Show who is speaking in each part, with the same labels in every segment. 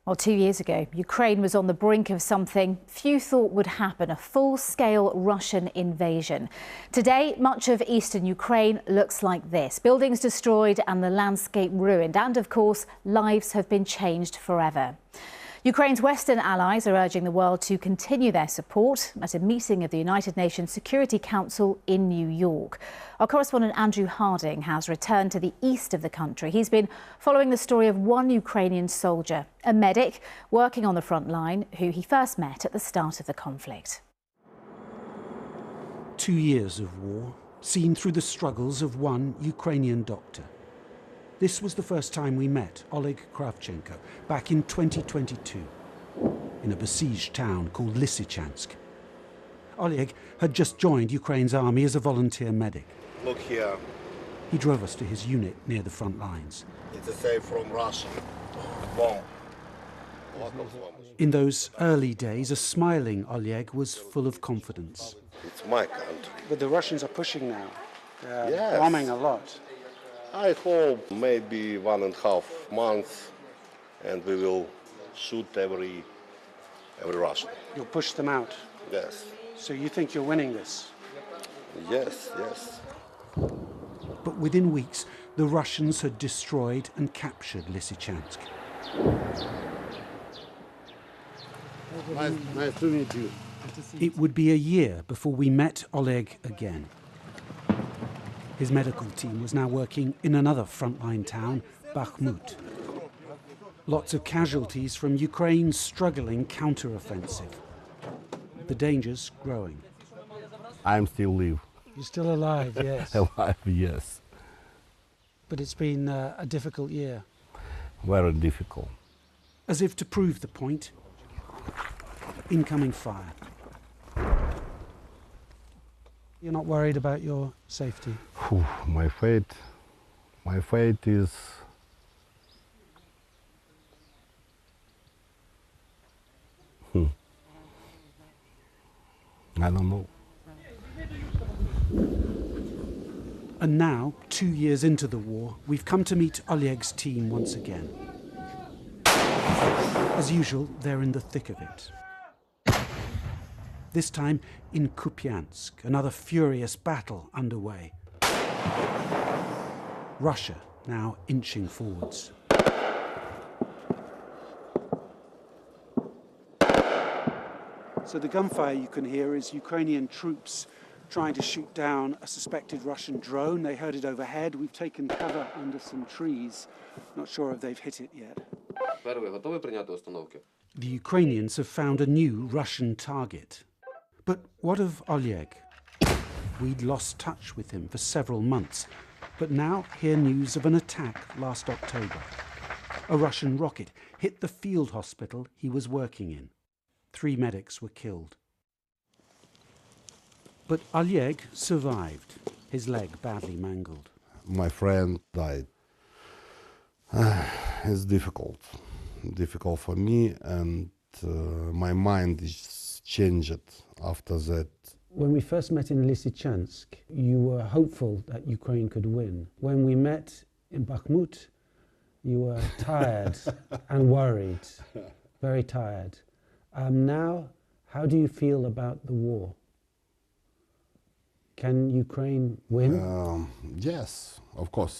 Speaker 1: Well, 2 years ago, Ukraine was on the brink of something few thought would happen, a full-scale Russian invasion. Today, much of eastern Ukraine looks like this. Buildings destroyed and the landscape ruined. And, of course, lives have been changed forever. Ukraine's Western allies are urging the world to continue their support at a meeting of the United Nations Security Council in New York. Our correspondent Andrew Harding has returned to the east of the country. He's been following the story of one Ukrainian soldier, a medic working on the front line, who he first met at the start of the conflict.
Speaker 2: 2 years of war, seen through the struggles of one Ukrainian doctor. This was the first time we met Oleg Kravchenko back in 2022 in a besieged town called Lysychansk. Oleg had just joined Ukraine's army as a volunteer medic.
Speaker 3: Look here.
Speaker 2: He drove us to his unit near the front lines.
Speaker 3: It's a save from Russia. Bomb.
Speaker 2: In those early days, a smiling Oleg was full of confidence.
Speaker 3: It's my country.
Speaker 2: But the Russians are pushing now. They're
Speaker 3: Yes.
Speaker 2: bombing a lot.
Speaker 3: I hope maybe 1.5 months and we will shoot every Russian.
Speaker 2: You'll push them out.
Speaker 3: Yes.
Speaker 2: So you think you're winning this?
Speaker 3: Yes, yes.
Speaker 2: But within weeks, the Russians had destroyed and captured Lysychansk.
Speaker 3: Nice to meet you.
Speaker 2: It would be a year before we met Oleg again. His medical team was now working in another frontline town, Bakhmut. Lots of casualties from Ukraine's struggling counter-offensive. The danger's growing.
Speaker 4: I'm still alive.
Speaker 2: You're still alive, yes.
Speaker 4: Alive, yes.
Speaker 2: But it's been a difficult year.
Speaker 4: Very difficult.
Speaker 2: As if to prove the point, incoming fire. You're not worried about your safety?
Speaker 4: Whew, my fate is I don't know.
Speaker 2: And now, 2 years into the war, we've come to meet Oleg's team once again. As usual, they're in the thick of it. This time in Kupiansk, another furious battle underway. Russia now inching forwards. So the gunfire you can hear is Ukrainian troops trying to shoot down a suspected Russian drone. They heard it overhead. We've taken cover under some trees. Not sure if they've hit it yet. The Ukrainians have found a new Russian target. But what of Oleg? We'd lost touch with him for several months, but now hear news of an attack last October. A Russian rocket hit the field hospital he was working in. 3 medics were killed. But Oleg survived, his leg badly mangled.
Speaker 4: My friend died. It's difficult for me, and my mind is changed after that.
Speaker 2: When we first met in Lysychansk, you were hopeful that Ukraine could win. When we met in Bakhmut, you were tired and worried, very tired. Now, how do you feel about the war? Can Ukraine win?
Speaker 4: Yes, of course.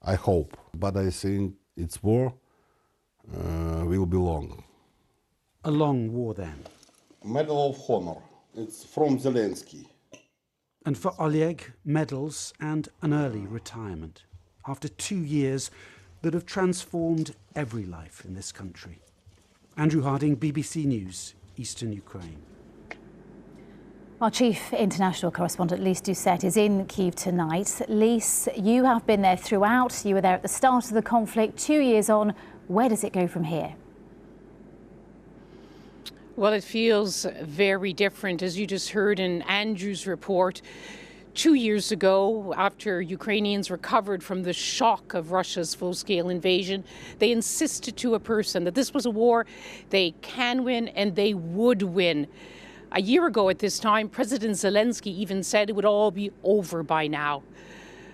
Speaker 4: I hope, but I think its war will be long.
Speaker 2: A long war then.
Speaker 3: Medal of Honor. It's from Zelensky.
Speaker 2: And for Oleg, medals and an early retirement, after 2 years that have transformed every life in this country. Andrew Harding, BBC News, Eastern Ukraine.
Speaker 1: Our chief international correspondent, Lise Doucette, is in Kyiv tonight. Lise, you have been there throughout. You were there at the start of the conflict. 2 years on, where does it go from here?
Speaker 5: Well, it feels very different, as you just heard in Andrew's report. 2 years ago, after Ukrainians recovered from the shock of Russia's full-scale invasion, they insisted to a person that this was a war they can win and they would win. A year ago at this time, President Zelensky even said it would all be over by now.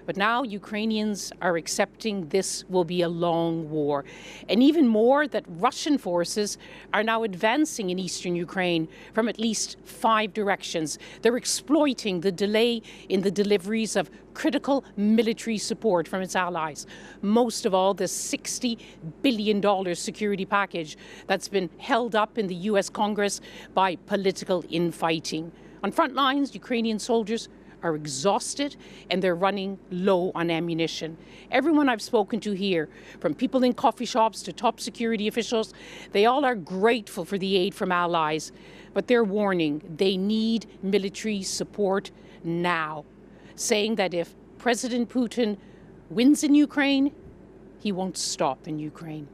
Speaker 5: But now Ukrainians are accepting this will be a long war. And even more, that Russian forces are now advancing in eastern Ukraine from at least 5 directions. They're exploiting the delay in the deliveries of critical military support from its allies. Most of all, the $60 billion security package that's been held up in the US Congress by political infighting. On front lines, Ukrainian soldiers are exhausted and they're running low on ammunition. Everyone I've spoken to here, from people in coffee shops to top security officials, they all are grateful for the aid from allies, but they're warning they need military support now, saying that if President Putin wins in Ukraine, he won't stop in Ukraine.